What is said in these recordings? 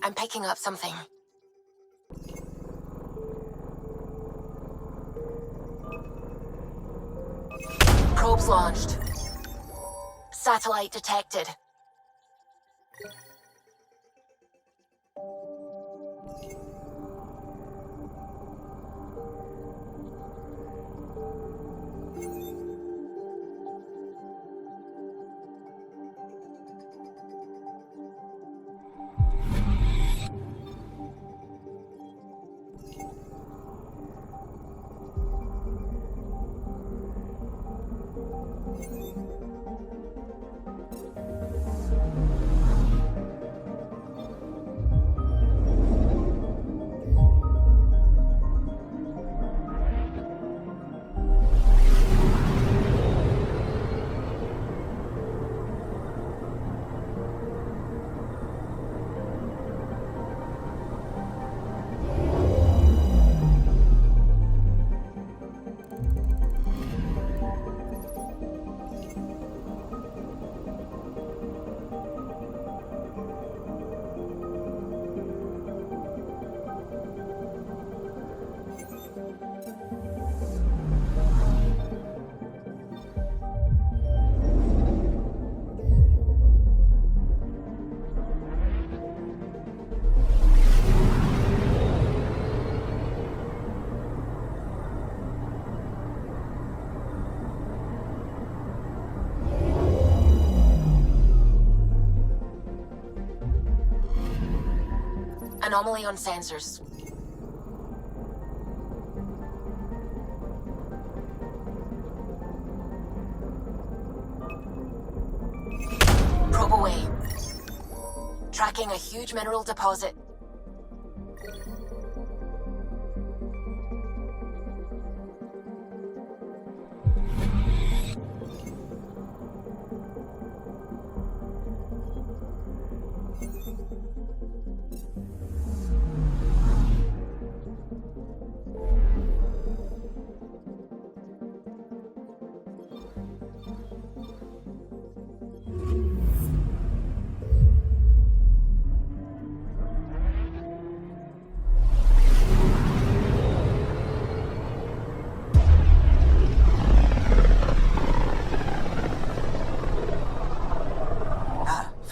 I'm picking up something. Probes launched. Satellite detected. Anomaly on sensors. Probe away. Tracking a huge mineral deposit.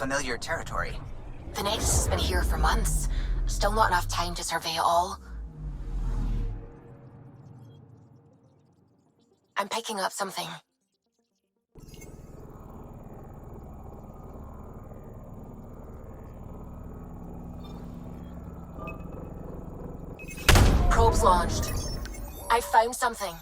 familiar territory. The Nexus has been here for months. Still not enough time to survey it all. I'm picking up something. Probes launched. I found something.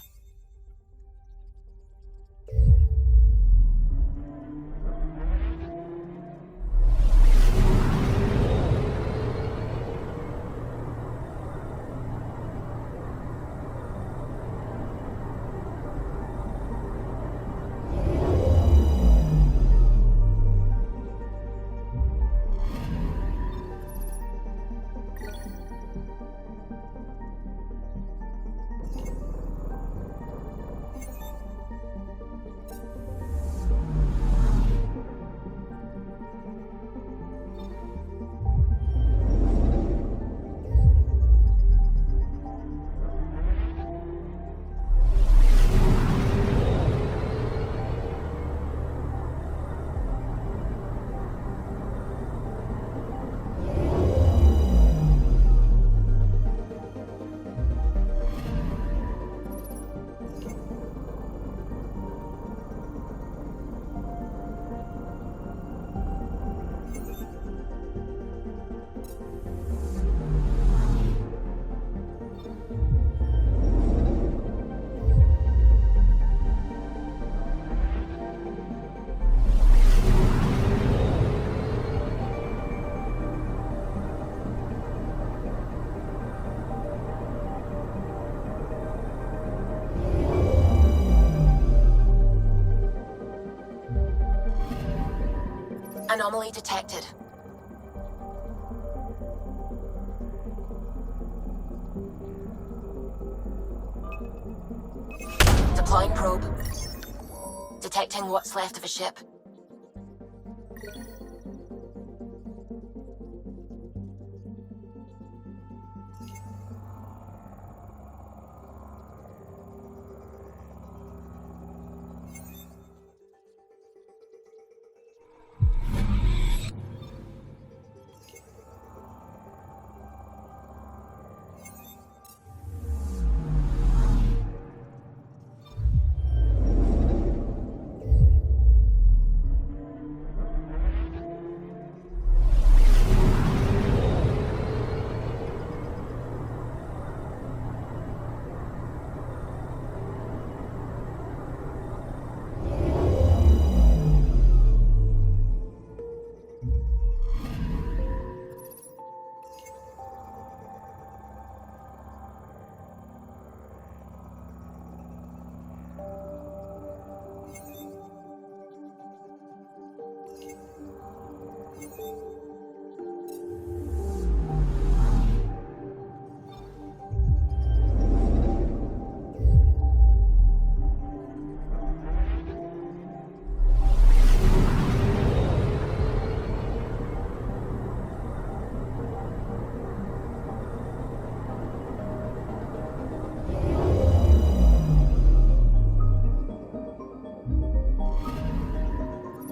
Anomaly detected. Deploying probe. Detecting what's left of a ship.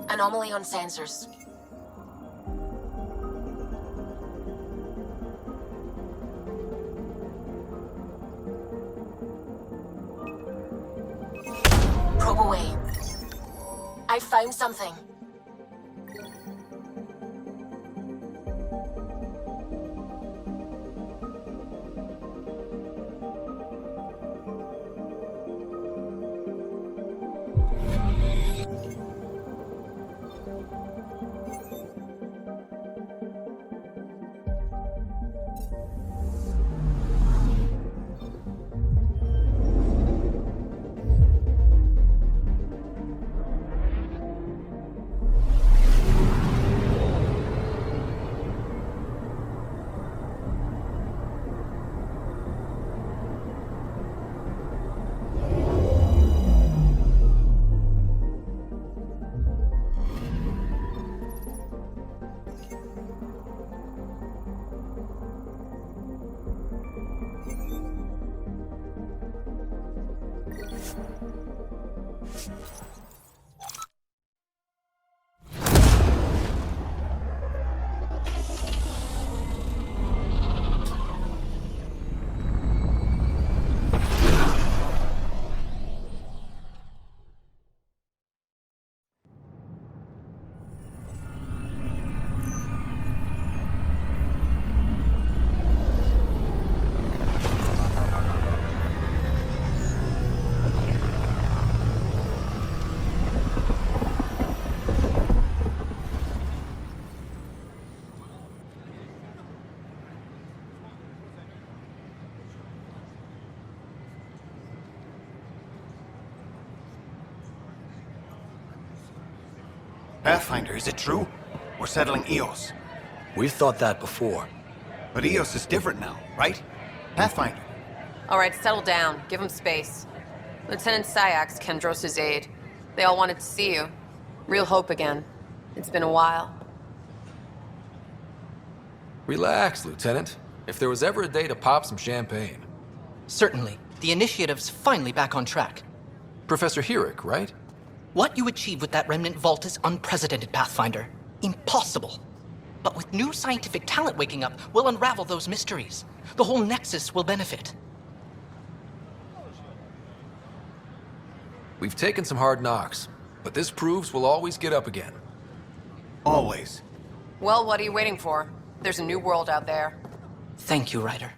Anomaly on sensors. Probe away. I found something. Pathfinder, is it true? We're settling Eos. We've thought that before. But Eos is different now, right? Pathfinder. All right, settle down. Give him space. Lieutenant Syak's Kendros' aide. They all wanted to see you. Real hope again. It's been a while. Relax, Lieutenant. If there was ever a day to pop some champagne. Certainly. The initiative's finally back on track. Professor Herrick, right? What you achieved with that remnant vault is unprecedented, Pathfinder. Impossible. But with new scientific talent waking up, we'll unravel those mysteries. The whole Nexus will benefit. We've taken some hard knocks, but this proves we'll always get up again. Always. Well, what are you waiting for? There's a new world out there. Thank you, Ryder.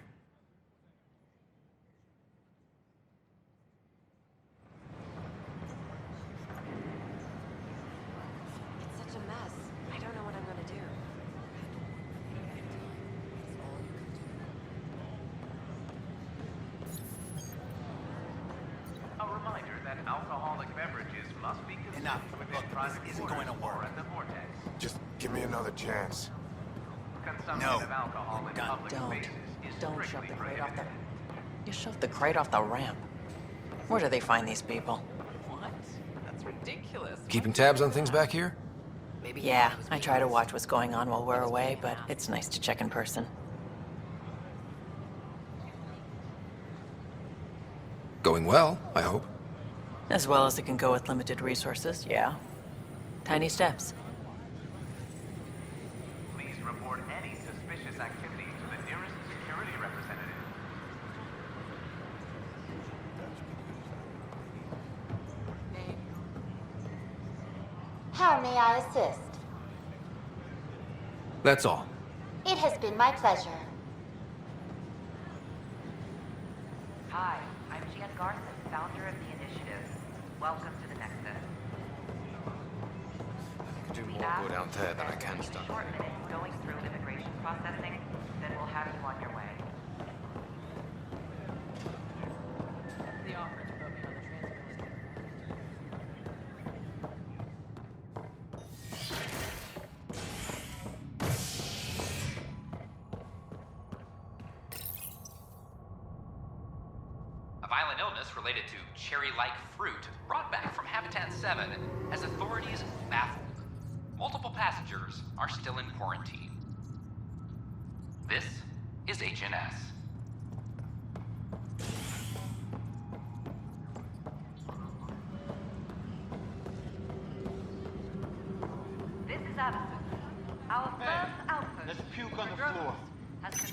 It's such a mess. I don't know what I'm gonna do. A reminder that alcoholic beverages must be consumed Enough. within Look, private this isn't quarters going to or work. at the vortex. Just give me another chance. Consumption No. of alcohol in Done. public spaces is Don't shove strictly the crate off the... prohibited. You shoved the crate off the ramp. Where do they find these people? What? That's ridiculous. Keeping tabs on things back here? Maybe Yeah, I try to watch what's going on while we're away, but it's nice to check in person. Going well, I hope. As well as it can go with limited resources, yeah. Tiny steps. Please report any suspicious activity to the nearest security representative. How may I assist? That's all. It has been my pleasure. Hi, I'm Jan Garson, founder of the initiative. Welcome to the Nexus. I could do We more ask good out there than I can that you stand. short minutes going through immigration processing, then we'll have you on your way. the offer to put me on the transfer list. A violent illness related to cherry-like fruit brought back from Habitat 7 has authorities baffled. Multiple passengers are still in quarantine. This is HNS. This is Addison. Our first outpost. let's puke on the Andromeda floor. has been...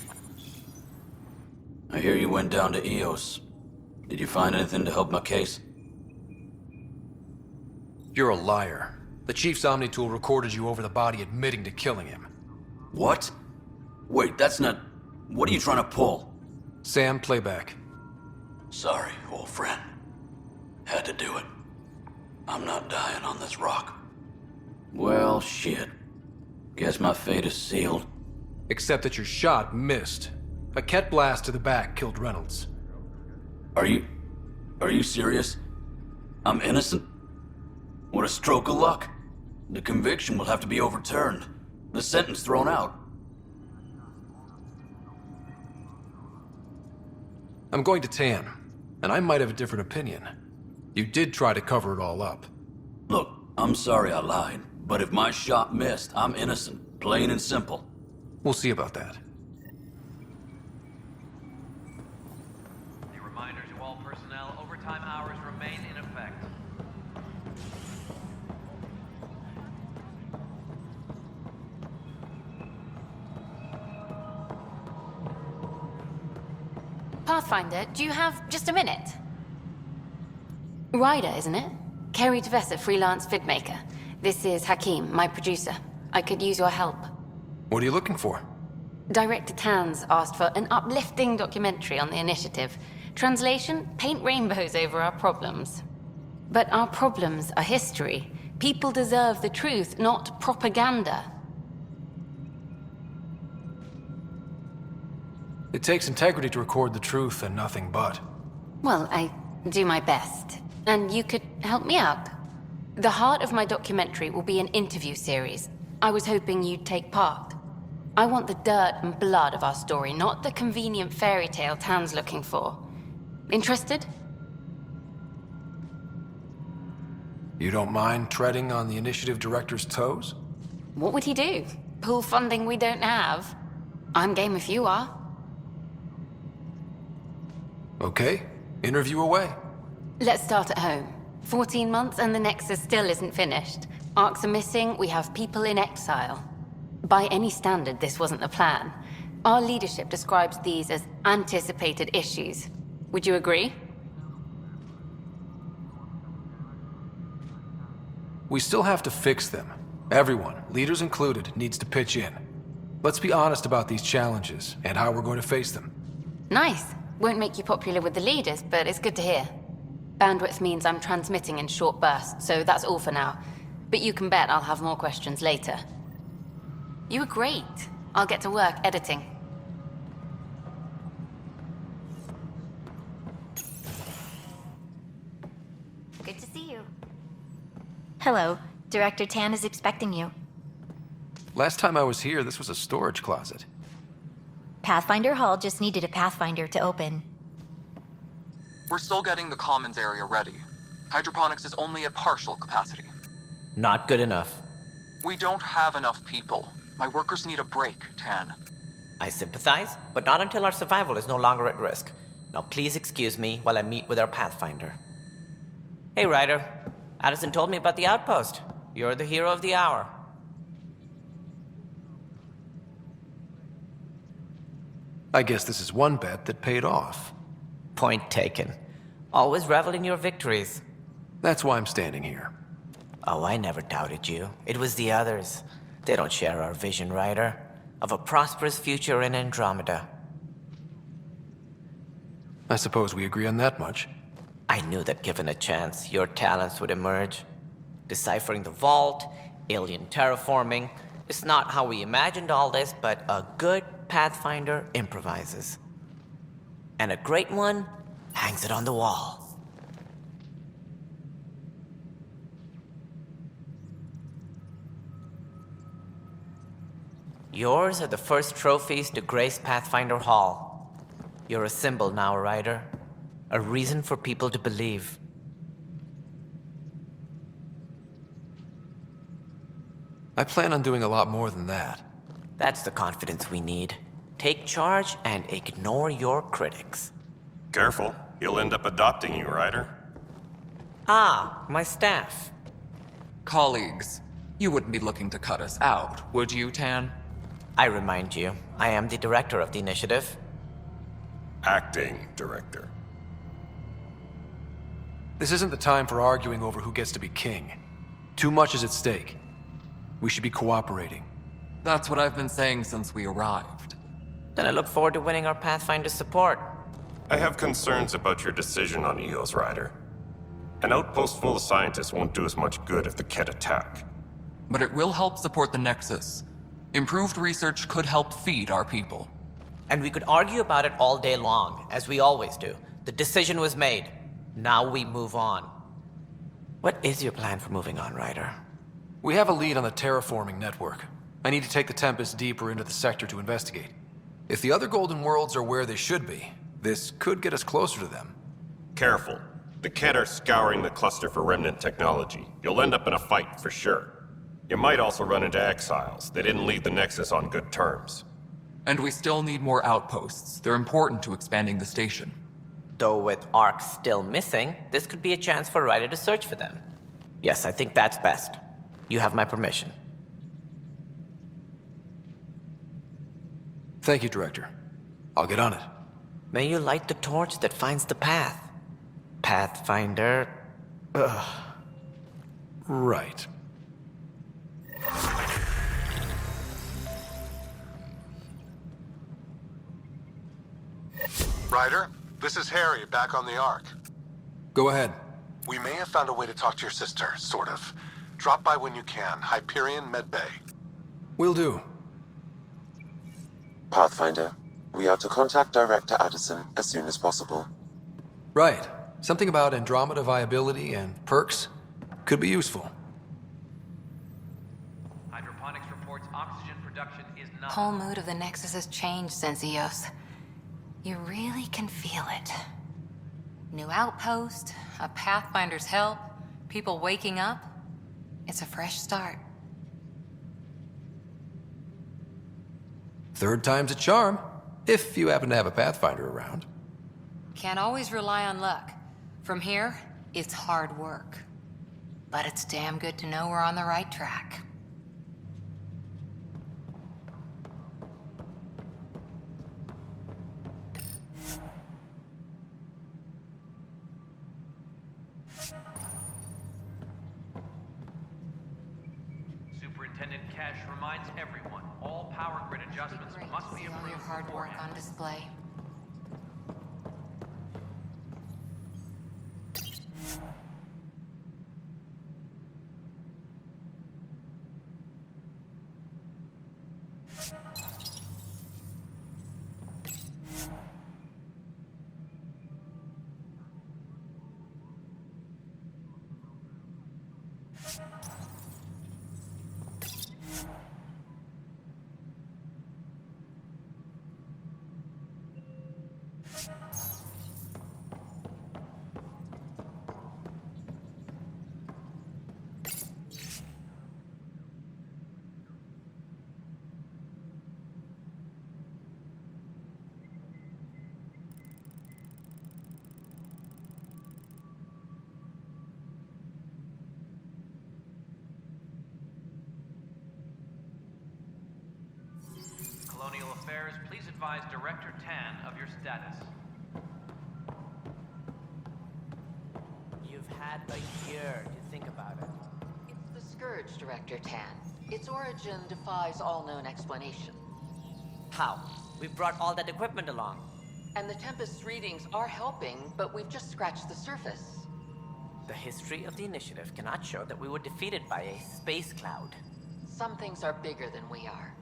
I hear you went down to Eos. Did you find anything to help my case? You're a liar. The Chief's Omni-tool recorded you over the body admitting to killing him. What? Wait, that's not... What are you trying to pull? Sam, playback. Sorry, old friend. Had to do it. I'm not dying on this rock. Well, shit. Guess my fate is sealed. Except that your shot missed. A Ket blast to the back killed Reynolds. Are you serious? I'm innocent? What a stroke of luck. The conviction will have to be overturned. The sentence thrown out. I'm going to Tan, and I might have a different opinion. You did try to cover it all up. Look, I'm sorry I lied, but if my shot missed, I'm innocent. Plain and simple. We'll see about that. A reminder to all personnel, overtime hours remain in effect. Pathfinder, do you have just a minute? Ryder, isn't it? Kerry Tvessa, freelance vidmaker. This is Hakim, my producer. I could use your help. What are you looking for? Director Tans asked for an uplifting documentary on the initiative. Translation, paint rainbows over our problems. But our problems are history. People deserve the truth, not propaganda. It takes integrity to record the truth and nothing but. Well, I do my best. And you could help me out. The heart of my documentary will be an interview series. I was hoping you'd take part. I want the dirt and blood of our story, not the convenient fairy tale Tan's looking for. Interested? You don't mind treading on the initiative director's toes? What would he do? Pull funding we don't have? I'm game if you are. Okay, interview away. Let's start at home. 14 months and the Nexus still isn't finished. Arcs are missing, we have people in exile. By any standard, this wasn't the plan. Our leadership describes these as anticipated issues. Would you agree? We still have to fix them. Everyone, leaders included, needs to pitch in. Let's be honest about these challenges and how we're going to face them. Nice. Won't make you popular with the leaders, but it's good to hear. Bandwidth means I'm transmitting in short bursts, so that's all for now. But you can bet I'll have more questions later. You were great. I'll get to work editing. Good to see you. Hello. Director Tan is expecting you. Last time I was here, this was a storage closet. Pathfinder Hall just needed a Pathfinder to open. We're still getting the commons area ready. Hydroponics is only at partial capacity. Not good enough. We don't have enough people. My workers need a break, Tan. I sympathize, but not until our survival is no longer at risk. Now please excuse me while I meet with our Pathfinder. Hey, Ryder. Addison told me about the outpost. You're the hero of the hour. I guess this is one bet that paid off. Point taken. Always revel in your victories. That's why I'm standing here. Oh, I never doubted you. It was the others. They don't share our vision, Ryder, of a prosperous future in Andromeda. I suppose we agree on that much. I knew that given a chance, your talents would emerge. Deciphering the vault, alien terraforming. It's not how we imagined all this, but a good Pathfinder improvises. And a great one hangs it on the wall. Yours are the first trophies to grace Pathfinder Hall. You're a symbol now, Ryder. A reason for people to believe. I plan on doing a lot more than that. That's the confidence we need. Take charge and ignore your critics. Careful. He'll end up adopting you, Ryder. Ah, my staff. Colleagues, you wouldn't be looking to cut us out, would you, Tan? I remind you, I am the director of the initiative. Acting director. This isn't the time for arguing over who gets to be king. Too much is at stake. We should be cooperating. That's what I've been saying since we arrived. Then I look forward to winning our Pathfinder support. I have concerns about your decision on Eos, Ryder. An outpost full of scientists won't do as much good if the Kett attack. But it will help support the Nexus. Improved research could help feed our people. And we could argue about it all day long, as we always do. The decision was made. Now we move on. What is your plan for moving on, Ryder? We have a lead on the terraforming network. I need to take the Tempest deeper into the sector to investigate. If the other Golden Worlds are where they should be, this could get us closer to them. Careful. The Kett are scouring the cluster for remnant technology. You'll end up in a fight for sure. You might also run into exiles. They didn't leave the Nexus on good terms. And we still need more outposts. They're important to expanding the station. Though with Ark still missing, this could be a chance for Ryder to search for them. Yes, I think that's best. You have my permission. Thank you, Director. I'll get on it. May you light the torch that finds the path. Pathfinder... Ugh. Right. Ryder, this is Harry, back on the Ark. Go ahead. We may have found a way to talk to your sister, sort of. Drop by when you can. Hyperion Medbay. Will do. Pathfinder, we are to contact Director Addison as soon as possible. Right. Something about Andromeda viability and perks? Could be useful. Hydroponics reports oxygen production is not... Whole mood of the Nexus has changed since Eos. You really can feel it. New outpost, a Pathfinder's help, people waking up. It's a fresh start. Third time's a charm, if you happen to have a Pathfinder around. Can't always rely on luck. From here, it's hard work. But it's damn good to know we're on the right track. Superintendent Cash reminds everyone, all power grid adjustments must be approved All your hard work on display. Colonial Affairs, please advise Director Tan of your status. You've had a year to think about it. It's the Scourge, Director Tan. Its origin defies all known explanation. How? We brought all that equipment along. And the Tempest's readings are helping, but we've just scratched the surface. The history of the initiative cannot show that we were defeated by a space cloud. Some things are bigger than we are.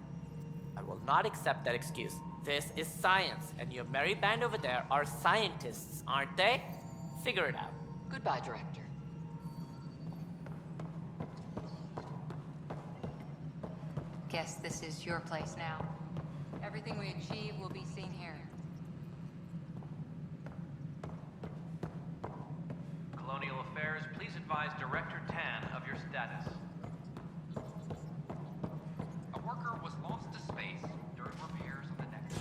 I will not accept that excuse. This is science, and your merry band over there are scientists, aren't they? Figure it out. Goodbye, Director. Guess this is your place now. Everything we achieve will be seen here. Colonial Affairs, please advise Director Tan of your status. A worker was lost to space during repairs of the Nexus.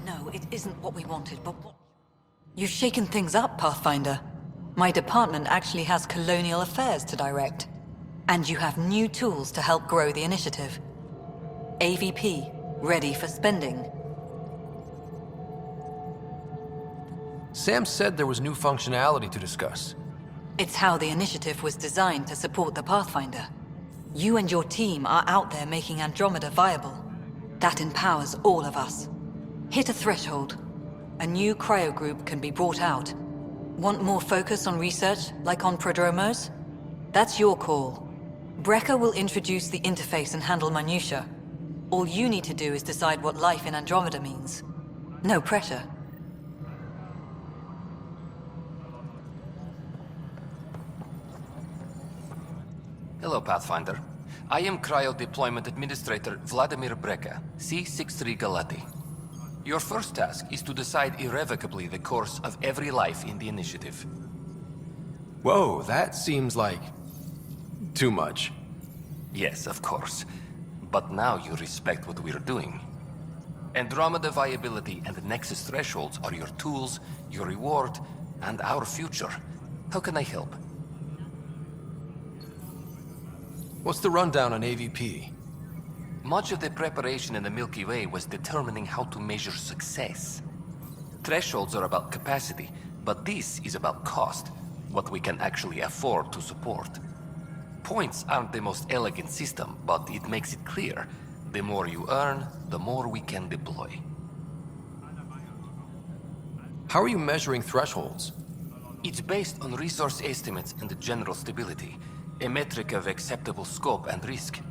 No, it isn't what we wanted, but what... You've shaken things up, Pathfinder. My department actually has colonial affairs to direct. And you have new tools to help grow the initiative. AVP, ready for spending. Sam said there was new functionality to discuss. It's how the initiative was designed to support the Pathfinder. You and your team are out there making Andromeda viable. That empowers all of us. Hit a threshold. A new cryo group can be brought out. Want more focus on research, like on Prodromos? That's your call. Brecker will introduce the interface and handle minutiae. All you need to do is decide what life in Andromeda means. No pressure. Hello, Pathfinder. I am Cryo Deployment Administrator Vladimir Brecker, C-63 Galati. Your first task is to decide irrevocably the course of every life in the initiative. Whoa, that seems like... too much. Yes, of course. But now you respect what we're doing. Andromeda viability and Nexus thresholds are your tools, your reward, and our future. How can I help? What's the rundown on AVP? Much of the preparation in the Milky Way was determining how to measure success. Thresholds are about capacity, but this is about cost, what we can actually afford to support. Points aren't the most elegant system, but it makes it clear. The more you earn, the more we can deploy. How are you measuring thresholds? It's based on resource estimates and general stability, a metric of acceptable scope and risk.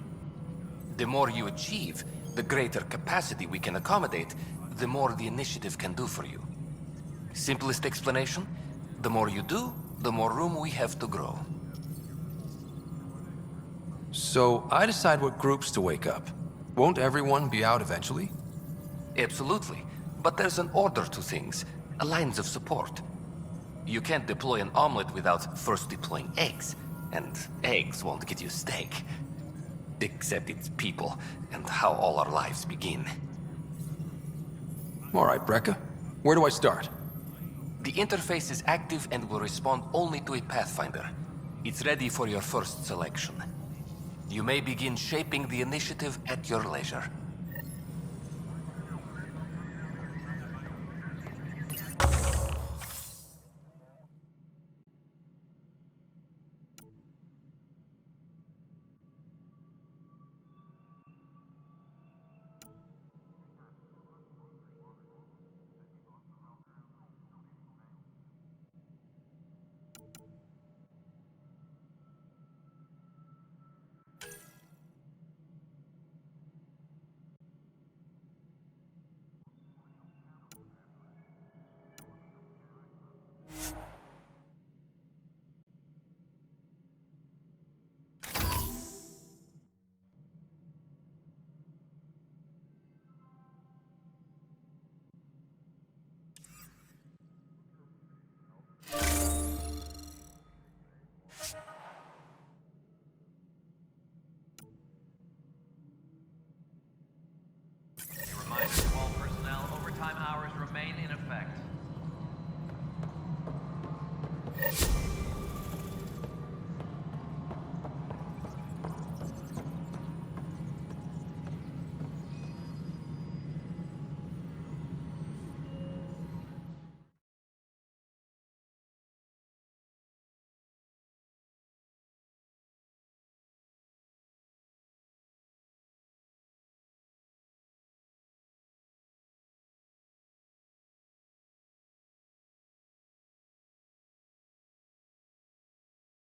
The more you achieve, the greater capacity we can accommodate, the more the initiative can do for you. Simplest explanation, the more you do, the more room we have to grow. So I decide what groups to wake up. Won't everyone be out eventually? Absolutely. But there's an order to things, lines of support. You can't deploy an omelet without first deploying eggs, and eggs won't get you steak. Except it's people, and how all our lives begin. All right, Brekka. Where do I start? The interface is active and will respond only to a Pathfinder. It's ready for your first selection. You may begin shaping the initiative at your leisure. A reminder to all personnel, overtime hours remain in effect.